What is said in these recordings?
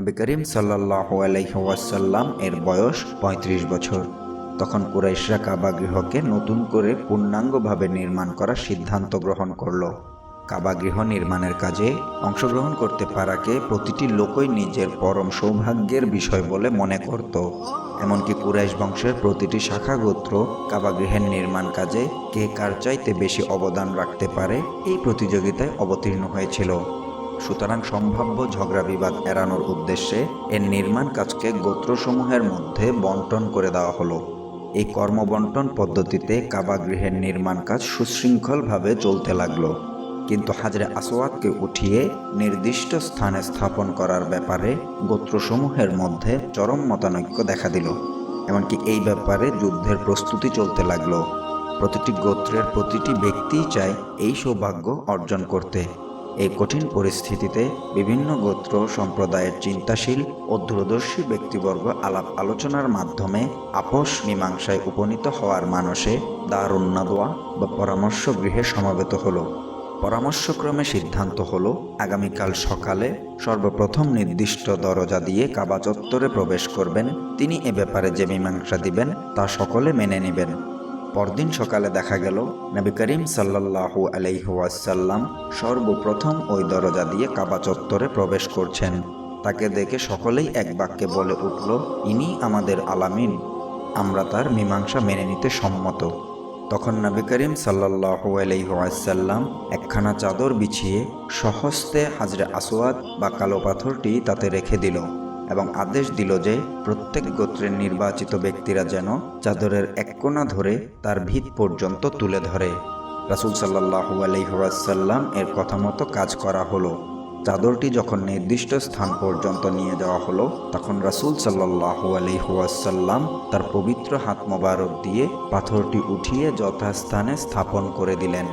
নবী করিম সাল্লাল্লাহু আলাইহি ওয়াসাল্লাম এর বয়স ৩৫ বছর। তখন কুরাইশরা কাবা গৃহকে নতুন করে পূর্ণাঙ্গভাবে নির্মাণ করার সিদ্ধান্ত গ্রহণ করল। কাবা গৃহ নির্মাণের কাজে অংশগ্রহণ করতে পারাকে প্রতিটি লোকই নিজের পরম সৌভাগ্যের বিষয় বলে মনে করত। এমনকি কুরাইশ বংশের প্রতিটি শাখা গোত্র কাবা গৃহের নির্মাণ কাজে কে কার চাইতে বেশি অবদান রাখতে পারে এই প্রতিযোগিতায় অবতীর্ণ হয়েছিল। সুতরাং সম্ভাব্য ঝগড়া বিবাদ এড়ানোর উদ্দেশ্যে এর নির্মাণ কাজকে গোত্রসমূহের মধ্যে বন্টন করে দেওয়া হলো। এই কর্মবন্টন পদ্ধতিতে কাবা গৃহের নির্মাণ কাজ সুশৃঙ্খলভাবে চলতে লাগলো। কিন্তু হাজরে আসওয়াদকে উঠিয়ে নির্দিষ্ট স্থানে স্থাপন করার ব্যাপারে গোত্রসমূহের মধ্যে চরম মতানৈক্য দেখা দিল। এমনকি এই ব্যাপারে যুদ্ধের প্রস্তুতি চলতে লাগলো। প্রতিটি গোত্রের প্রতিটি ব্যক্তিই চায় এই সৌভাগ্য অর্জন করতে। এই কঠিন পরিস্থিতিতে বিভিন্ন গোত্র সম্প্রদায়ের চিন্তাশীল ও দূরদর্শী ব্যক্তিবর্গ আলাপ আলোচনার মাধ্যমে আপোষ মীমাংসায় উপনীত হওয়ার মানসে দারুন নাদওয়া বা পরামর্শ গৃহে সমবেত হলো। পরামর্শক্রমে সিদ্ধান্ত হলো আগামীকাল সকালে সর্বপ্রথম নির্দিষ্ট দরজা দিয়ে কাবা চত্বরে প্রবেশ করবেন তিনি এ ব্যাপারে যে মীমাংসা দিবেন তা সকলে মেনে নেবেন। পরদিন সকালে দেখা গেল নবী করিম সাল্লাল্লাহু আলাইহি ওয়াসাল্লাম সর্বপ্রথম ওই দরজা দিয়ে কাবা চত্বরে প্রবেশ করছেন। তাকে দেখে সকলেই এক বাক্যে বলে উঠল, ইনি আমাদের আলামিন, আমরা তার মীমাংসা মেনে নিতে সম্মত। তখন নবী করিম সাল্লাল্লাহু আলাইহি ওয়াসাল্লাম একখানা চাদর বিছিয়ে স্বহস্তে হাজরে আসওয়াদ বা কালো পাথরটি তাতে রেখে দিল এবং আদেশ দিল যে প্রত্যেক গোত্রের নির্বাচিত ব্যক্তিরা যেন চাদরের এক কোণা ধরে তার ভিত পর্যন্ত তুলে ধরে। রাসূল সাল্লাল্লাহু আলাইহি ওয়াসাল্লাম এর কথা মতো কাজ করা হলো। চাদরটি যখন নির্দিষ্ট স্থান পর্যন্ত নিয়ে যাওয়া হলো তখন রাসূল সাল্লাল্লাহু আলাইহি ওয়াসাল্লাম তার পবিত্র হাত মোবারক দিয়ে পাথরটি উঠিয়ে যথাস্থানে স্থাপন করে দিলেন।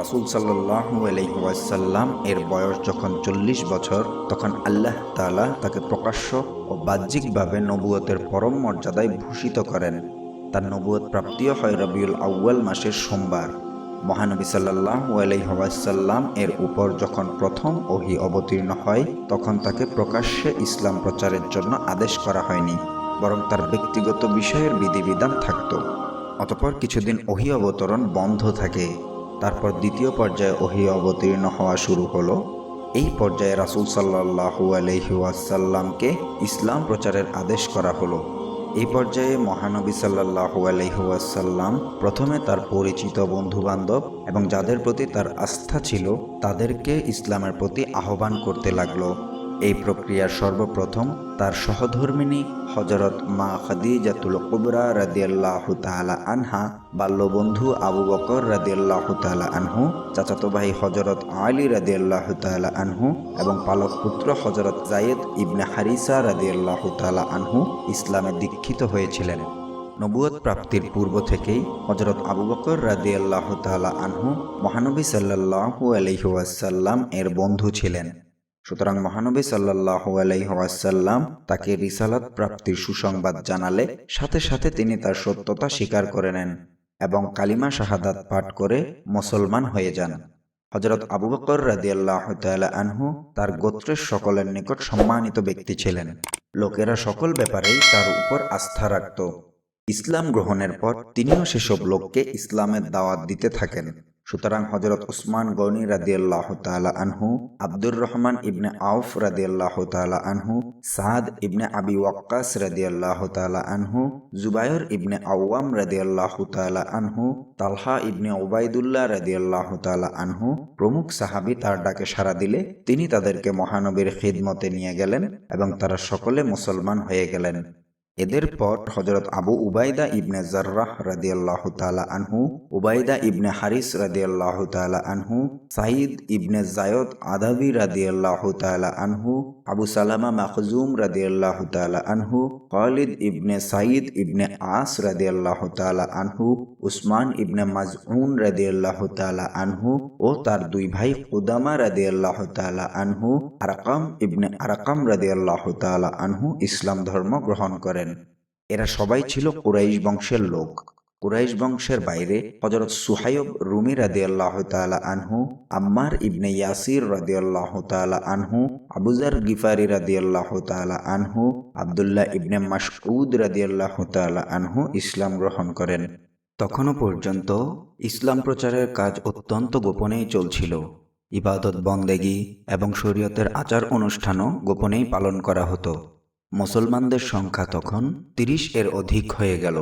রাসূল সাল্লাল্লাহু আলাইহি ওয়াসাল্লাম এর বয়স যখন ৪০ বছর তখন আল্লাহ তাআলা তাকে প্রকাশ্য ও বাহ্যিকভাবে নবুয়তের পরম মর্যাদায় ভূষিত করেন। তার নবুয়ত প্রাপ্তিও হয় রবিউল আউয়াল মাসের সোমবার। মহানবী সাল্লাল্লাহু আলাইহি ওয়াসাল্লাম এর উপর যখন প্রথম ওহী অবতীর্ণ হয় তখন তাকে প্রকাশ্যে ইসলাম প্রচারের জন্য আদেশ করা হয়নি, বরং তার ব্যক্তিগত বিষয়ের বিধিবিধান থাকত। অতঃপর কিছুদিন ওহী অবতরণ বন্ধ থাকে। তারপর দ্বিতীয় পর্যায়ে ওহী অবতীর্ণ হওয়া শুরু হলো। এই পর্যায়ে রাসূল সাল্লাল্লাহু আলাইহি ওয়াসাল্লামকে ইসলাম প্রচারের আদেশ করা হলো। এই পর্যায়ে মহানবী সাল্লাল্লাহু আলাইহি ওয়াসাল্লাম প্রথমে তার পরিচিত বন্ধুবান্ধব এবং যাদের প্রতি তার আস্থা ছিল তাদেরকে ইসলামের প্রতি আহ্বান করতে লাগলো। এই প্রক্রিয়ার সর্বপ্রথম তার সহধর্মিণী হযরত মা খাদিজাতুল কুবরা রাদিয়াল্লাহু তাআলা আনহা, বাল্যবন্ধু আবু বকর রাদিয়াল্লাহু তাআলা আনহু, চাচাতো ভাই হযরত আলী রাদিয়াল্লাহু তাআলা আনহু এবং পালক পুত্র হযরত যায়েদ ইবনে হারিসা রাদিয়াল্লাহু তাআলা আনহু ইসলামে দীক্ষিত হয়েছিলেন। নবুয়ত প্রাপ্তির পূর্ব থেকেই হযরত আবু বকর রাদিয়াল্লাহু তাআলা আনহু মহানবী সাল্লাল্লাহু আলাইহি ওয়াসাল্লাম এর বন্ধু ছিলেন। সুতরাং মহানবী সাল্লাল্লাহু আলাইহি ওয়াসাল্লাম তাকে রিসালাত প্রাপ্তির সুসংবাদ জানালে সাথে সাথে তিনি তার সত্যতা স্বীকার করে নেন এবং কালিমা শাহাদাত পাঠ করে মুসলমান হয়ে যান। হযরত আবু বকর রাদিয়াল্লাহু তাআলা আনহু তার গোত্রের সকলের নিকট সম্মানিত ব্যক্তি ছিলেন। লোকেরা সকল ব্যাপারেই তার উপর আস্থা রাখত। ইসলাম গ্রহণের পর তিনিও সেসব লোককে ইসলামের দাওয়াত দিতে থাকেন। সুতরাং হযরত উসমান গনি রাদিয়াল্লাহু তাআলা আনহু, আব্দুর রহমান ইবনে আউফ রাদিয়াল্লাহু তাআলা আনহু, সাদ ইবনে আবি ওয়াক্কাস রাদিয়াল্লাহু তাআলা আনহু, জুবাইর ইবনে আওয়াম রাদিয়াল্লাহু তাআলা আনহু, তালহা ইবনে উবাইদুল্লাহ রাদিয়াল্লাহু তাআলা আনহু প্রমুখ সাহাবী তার ডাকে সাড়া দিলে তিনি তাদেরকে মহানবীর খিদমতে নিয়ে গেলেন এবং তারা সকলে মুসলমান হয়ে গেলেন। এদের পর হযরত আবু উবাইদা ইবনে জাররাহ রাদিয়াল্লাহু তাআলা আনহু, উবাইদা ইবনে হারিস রাদিয়াল্লাহু তাআলা আনহু, সাঈদ ইবনে যায়েদ আদাবি রাদিয়াল্লাহু তাআলা আনহু, আবু সালামা মাখজুম রাদিয়াল্লাহু তাআলা আনহু, খালিদ ইবনে সাঈদ ইবনে আস রাদিয়াল্লাহু তাআলা আনহু, উসমান ইবনে মাজউন রাদিয়াল্লাহু তাআলা আনহু ও তার দুই ভাই কুদামা রাদিয়াল্লাহু তাআলা আনহু, আরকাম ইবনে আরকাম রাদিয়াল্লাহু তাআলা আনহু ইসলাম ধর্ম গ্রহণ করেন। এরা সবাই ছিল কুরাইশ বংশের লোক। কুরাইশ বংশের বাইরে হযরত সুহাইব রুমি রাদিয়াল্লাহু তাআলা আনহু, আম্মার ইবনে ইয়াসির রাদিয়াল্লাহু তাআলা আনহু, আবু যার গিফারি রাদিয়াল্লাহু তাআলা আনহু, আব্দুল্লাহ ইবনে মাসউদ রাদিয়াল্লাহু তাআলা আনহু ইসলাম গ্রহণ করেন। তখনও পর্যন্ত ইসলাম প্রচারের কাজ অত্যন্ত গোপনেই চলছিল। ইবাদত বন্দেগী এবং শরীয়তের আচার অনুষ্ঠানও গোপনেই পালন করা হতো। মুসলমানদের সংখ্যা তখন ৩০ এর অধিক হয়ে গেল।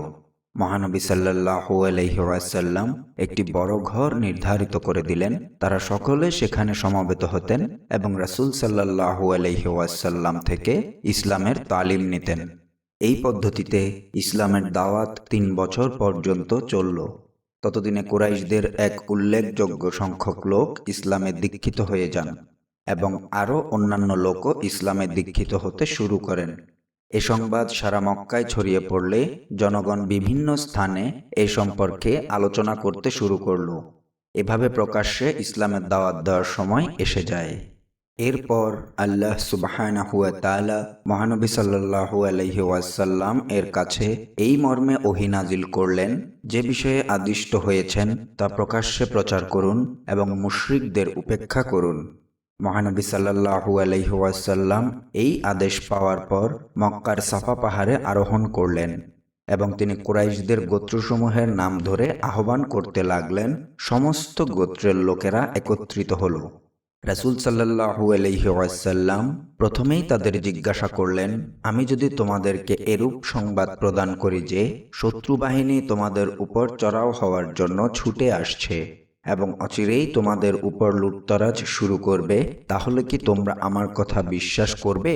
মহানবী সাল্লাল্লাহু আলাইহি ওয়াসাল্লাম একটি বড় ঘর নির্ধারিত করে দিলেন। তারা সকলে সেখানে সমবেত হতেন এবং রাসূল সাল্লাল্লাহু আলাইহি ওয়াসাল্লাম থেকে ইসলামের তালিম নিতেন। এই পদ্ধতিতে ইসলামের দাওয়াত ৩ বছর পর্যন্ত চলল। ততদিনে কুরাইশদের এক উল্লেখযোগ্য সংখ্যক লোক ইসলামে দীক্ষিত হয়ে যান এবং আরও অন্যান্য লোকও ইসলামে দীক্ষিত হতে শুরু করেন। এ সংবাদ সারা মক্কায় ছড়িয়ে পড়লে জনগণ বিভিন্ন স্থানে এ সম্পর্কে আলোচনা করতে শুরু করল। এভাবে প্রকাশ্যে ইসলামের দাওয়াত দেওয়ার সময় এসে যায়। এরপর আল্লাহ সুবহানাহু ওয়া তাআলা মহানবী সাল্লাল্লাহু আলাইহি ওয়াসাল্লাম এর কাছে এই মর্মে ওহী নাজিল করলেন, যে বিষয়ে আদিষ্ট হয়েছেন তা প্রকাশ্যে প্রচার করুন এবং মুশরিকদের উপেক্ষা করুন। মহানবী সাল্লাল্লাহু আলাইহি ওয়াসাল্লাম এই আদেশ পাওয়ার পর মক্কার সাফা পাহাড়ে আরোহণ করলেন এবং তিনি কুরাইশদের গোত্রসমূহের নাম ধরে আহ্বান করতে লাগলেন। সমস্ত গোত্রের লোকেরা একত্রিত হল। রাসূল সাল্লাল্লাহু আলাইহি ওয়াসাল্লাম প্রথমেই তাদের জিজ্ঞাসা করলেন, আমি যদি তোমাদেরকে এরূপ সংবাদ প্রদান করি যে শত্রু বাহিনী তোমাদের উপর চড়াও হওয়ার জন্য ছুটে আসছে এবং অচিরেই তোমাদের উপর লুটতরাজ শুরু করবে, তাহলে কি তোমরা আমার কথা বিশ্বাস করবে?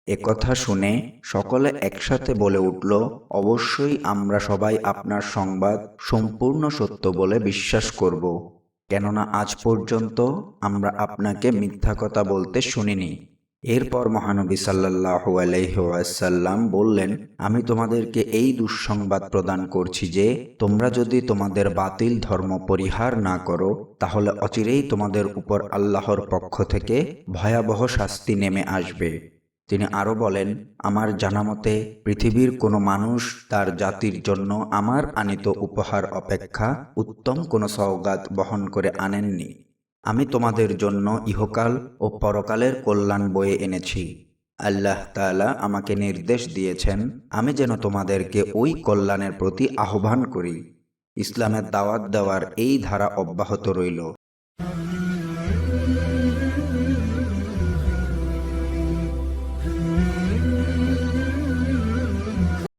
একথা শুনে সকলে একসাথে বলে উঠল, অবশ্যই আমরা সবাই আপনার সংবাদ সম্পূর্ণ সত্য বলে বিশ্বাস করব, কেননা আজ পর্যন্ত আমরা আপনাকে মিথ্যা কথা বলতে শুনিনি। এরপর মহানবী সাল্লাল্লাহু আলাইহি ওয়াসাল্লাম বললেন, আমি তোমাদেরকে এই দুঃসংবাদ প্রদান করছি যে তোমরা যদি তোমাদের বাতিল ধর্ম পরিহার না করো, তাহলে অচিরেই তোমাদের উপর আল্লাহর পক্ষ থেকে ভয়াবহ শাস্তি নেমে আসবে। তিনি আরও বলেন, আমার জানামতে পৃথিবীর কোনো মানুষ তার জাতির জন্য আমার আনিত উপহার অপেক্ষা উত্তম কোনো সওগাত বহন করে আনেননি। আমি তোমাদের জন্য ইহকাল ও পরকালের কল্যাণ বয়ে এনেছি। আল্লাহ তাআলা আমাকে নির্দেশ দিয়েছেন আমি যেন তোমাদেরকে ওই কল্যাণের প্রতি আহ্বান করি। ইসলামের দাওয়াত দেওয়ার এই ধারা অব্যাহত রইল।